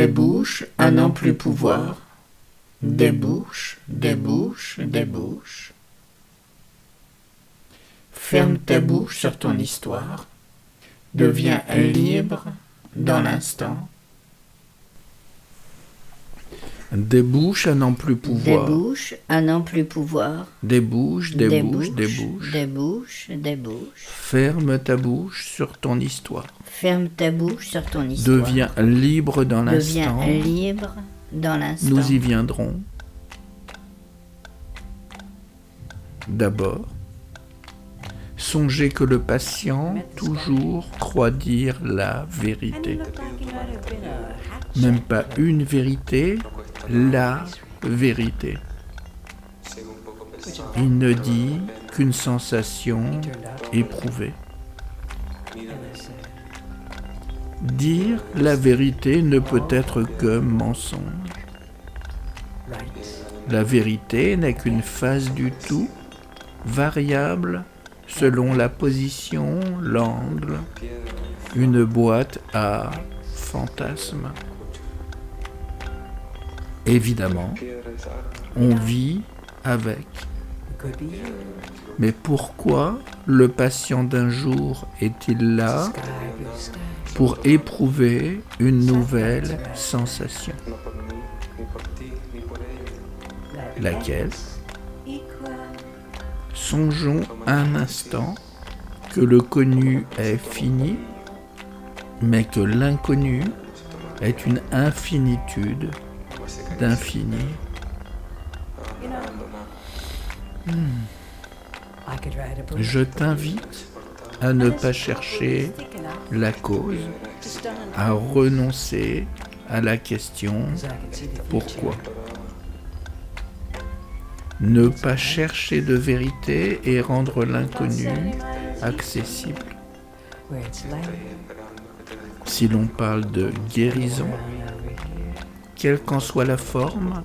Des bouches à n'en plus pouvoir. Des bouches, des bouches, des bouches. Ferme ta bouche sur ton histoire. Deviens libre dans l'instant. Des bouches à n'en plus pouvoir. Des bouches à n'en plus pouvoir. Des bouches, des bouches, des bouches. Des bouches, des bouches. Ferme ta bouche sur ton histoire. Ferme ta bouche sur ton histoire. Deviens libre dans l'instant. Deviens libre dans l'instant. Nous y viendrons. D'abord, songez que le patient toujours croit dire la vérité. Même pas une vérité, la vérité. Il ne dit qu'une sensation éprouvée. Dire la vérité ne peut être que mensonge. La vérité n'est qu'une phase du tout, variable selon la position, l'angle, une boîte à fantasmes. Évidemment, on vit avec. Mais pourquoi le patient d'un jour est-il là pour éprouver une nouvelle sensation? Laquelle? Songeons un instant que le connu est fini, mais que l'inconnu est une infinitude d'infini. Je t'invite à ne pas chercher la cause, à renoncer à la question pourquoi. Ne pas chercher de vérité et rendre l'inconnu accessible. Si l'on parle de guérison, quelle qu'en soit la forme,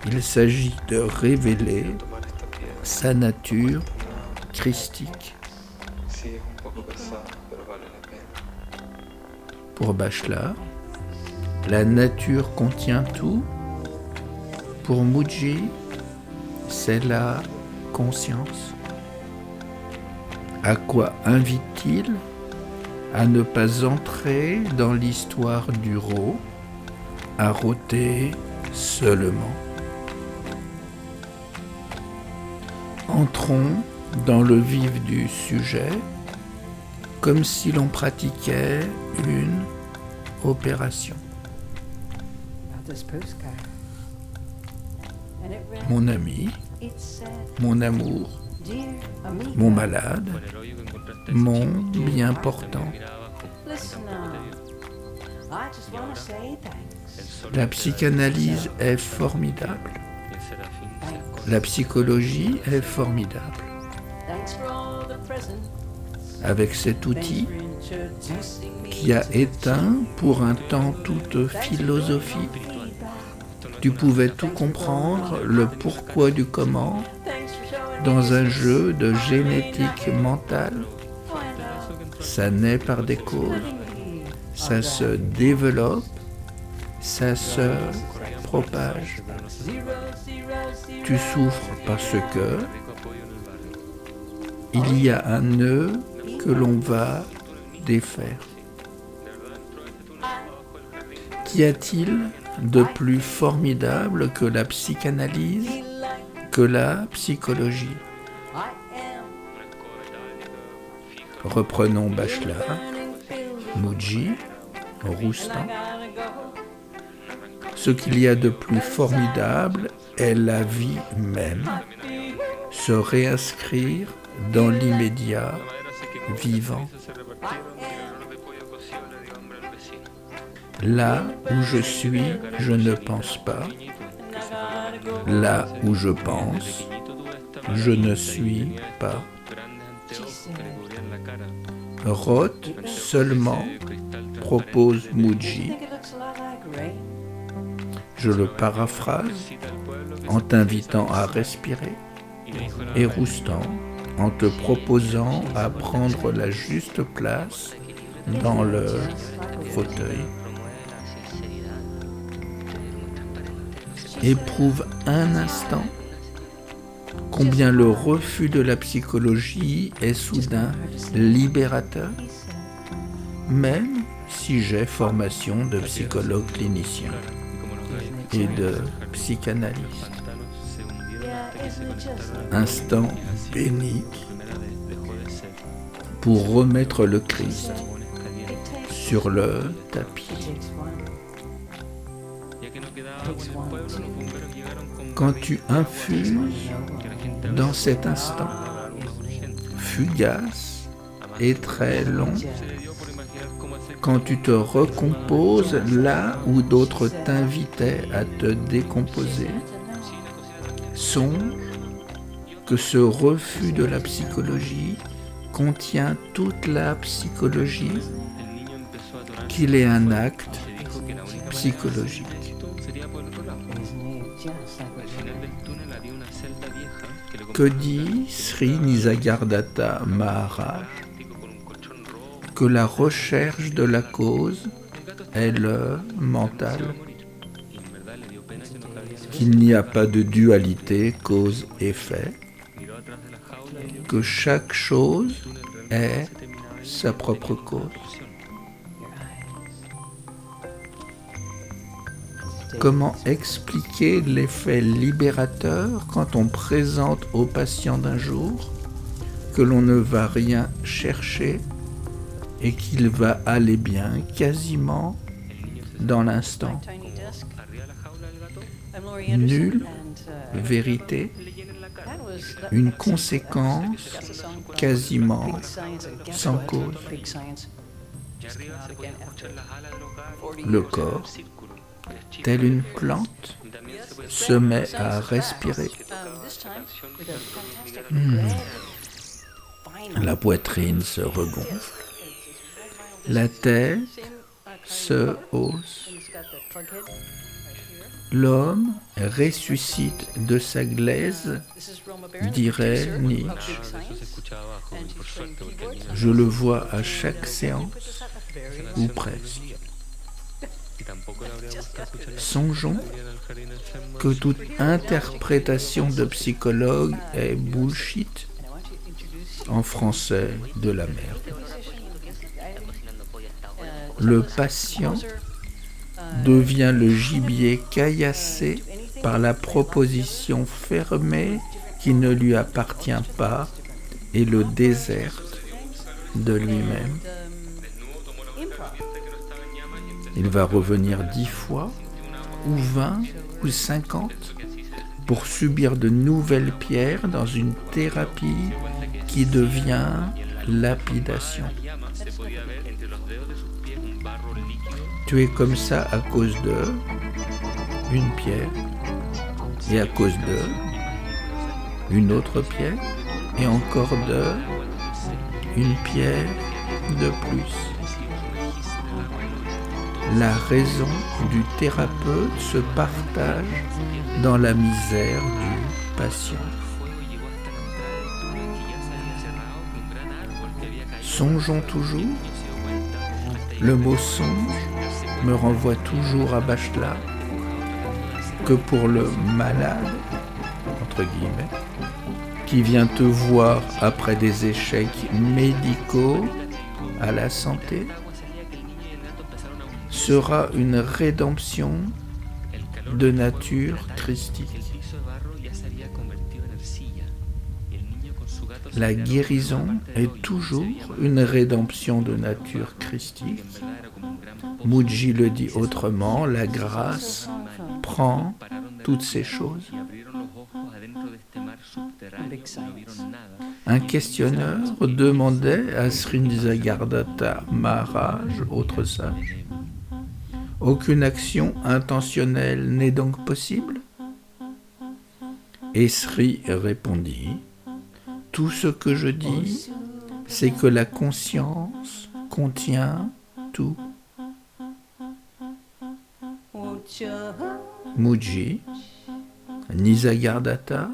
il s'agit de révéler sa nature christique. Pour Bachelard, la nature contient tout. Pour Mooji, c'est la conscience. À quoi invite-t-il? À ne pas entrer dans l'histoire du rot, à rôter seulement. Entrons dans le vif du sujet, comme si l'on pratiquait une opération. Mon ami, mon amour, mon malade, mon bien portant. La psychanalyse est formidable. La psychologie est formidable. Avec cet outil qui a éteint pour un temps toute philosophie, tu pouvais tout comprendre, le pourquoi du comment, dans un jeu de génétique mentale. Ça naît par des causes, ça se développe, ça se propage. Tu souffres parce que il y a un nœud que l'on va défaire. Qu'y a-t-il de plus formidable que la psychanalyse, que la psychologie? Reprenons Bachelard, Mooji, Roustan. Ce qu'il y a de plus formidable est la vie même, se réinscrire dans l'immédiat vivant. Là où je suis, je ne pense pas. Là où je pense, je ne suis pas. Rote seulement, propose Mooji. Je le paraphrase en t'invitant à respirer et Roustan en te proposant à prendre la juste place dans le fauteuil. éprouve un instant combien le refus de la psychologie est soudain libérateur, même si j'ai formation de psychologue clinicien et de psychanalyste. Instant béni pour remettre le Christ sur le tapis. Quand tu infuses dans cet instant fugace et très long, quand tu te recomposes là où d'autres t'invitaient à te décomposer, songe que ce refus de la psychologie contient toute la psychologie, qu'il est un acte psychologique. Que dit Sri Nisargadatta Maharaj? Que la recherche de la cause est le mental, qu'il n'y a pas de dualité cause-effet, que chaque chose est sa propre cause. Comment expliquer l'effet libérateur quand on présente au patient d'un jour que l'on ne va rien chercher et qu'il va aller bien quasiment dans l'instant? Nulle vérité, une conséquence quasiment sans cause. Le corps, tel une plante, se met à respirer. La poitrine se regonfle, la tête se hausse. L'homme ressuscite de sa glaise, dirait Nietzsche. Je le vois à chaque séance, ou presque. Songeons que toute interprétation de psychologue est bullshit, en français de la merde. Le patient devient le gibier caillassé par la proposition fermée qui ne lui appartient pas et le déserte de lui-même. Il va revenir 10 fois, ou 20, ou 50, pour subir de nouvelles pierres dans une thérapie qui devient lapidation. Tu es comme ça à cause de une pierre, et à cause de une autre pierre, et encore de une pierre de plus. La raison du thérapeute se partage dans la misère du patient. Songeons toujours. Le mot songe me renvoie toujours à Bachelard, que pour le malade, entre guillemets, qui vient te voir après des échecs médicaux à la santé, sera une rédemption de nature christique. La guérison est toujours une rédemption de nature christique. Mudji le dit autrement, la grâce prend toutes ces choses. Un questionneur demandait à Sri Nisargadatta Maharaj, autre sage, « Aucune action intentionnelle n'est donc possible ?» Et Sri répondit, « Tout ce que je dis, c'est que la conscience contient tout. » Mudji, Nisargadatta,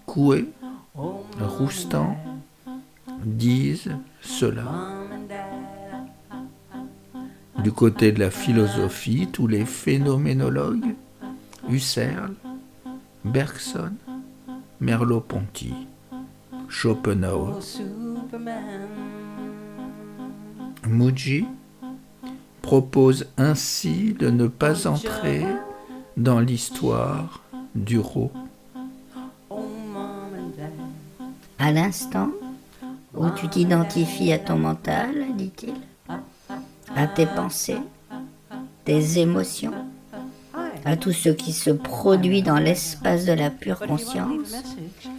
Coué, Roustan disent cela. Du côté de la philosophie, tous les phénoménologues Husserl, Bergson, Merleau-Ponty, Schopenhauer. Mudji propose ainsi de ne pas entrer dans l'histoire du Rho. À l'instant où tu t'identifies à ton mental, dit-il, à tes pensées, tes émotions, à tout ce qui se produit dans l'espace de la pure conscience,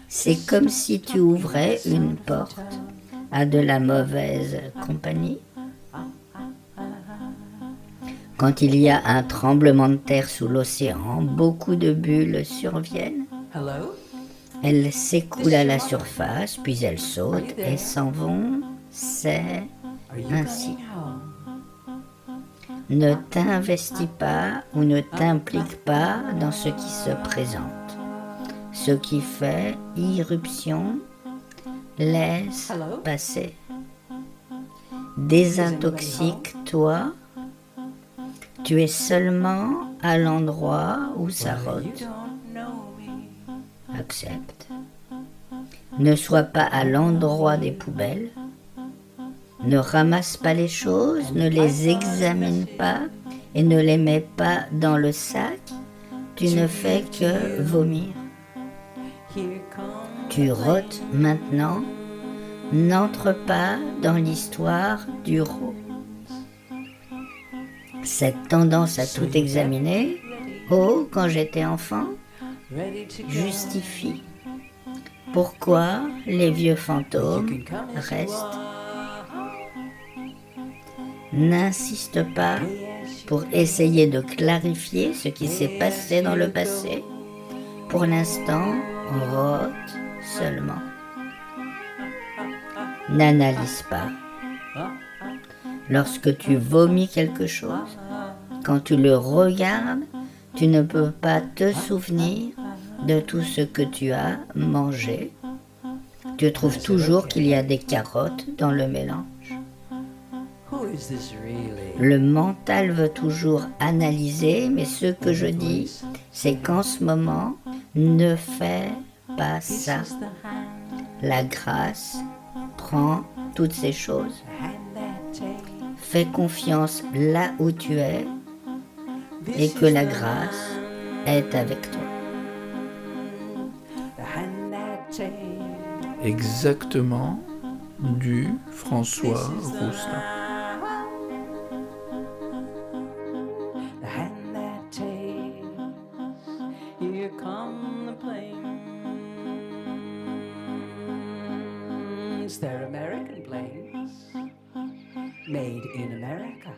c'est comme si tu ouvrais une porte à de la mauvaise compagnie. Quand il y a un tremblement de terre sous l'océan, beaucoup de bulles surviennent. Elles s'écoulent à la surface, puis elles sautent et s'en vont. C'est ainsi. Ne t'investis pas ou ne t'implique pas dans ce qui se présente. Ce qui fait irruption, laisse passer. Désintoxique-toi. Tu es seulement à l'endroit où ça rôde. Accepte. Ne sois pas à l'endroit des poubelles. Ne ramasse pas les choses, ne les examine pas et ne les mets pas dans le sac. Tu ne fais que vomir. Tu rôtes maintenant. N'entre pas dans l'histoire du Rho. Cette tendance à tout examiner, oh, quand j'étais enfant, justifie pourquoi les vieux fantômes restent. N'insiste pas pour essayer de clarifier ce qui s'est passé dans le passé. Pour l'instant, rôte seulement. N'analyse pas. Lorsque tu vomis quelque chose, quand tu le regardes, tu ne peux pas te souvenir de tout ce que tu as mangé. Tu trouves toujours qu'il y a des carottes dans le mélange. Le mental veut toujours analyser, mais ce que je dis, c'est qu'en ce moment, ne fais pas ça. La grâce prend toutes ces choses. Fais confiance là où tu es et que la grâce est avec toi. Exactement du François Roustan. Here come the planes. They're American planes, made in America.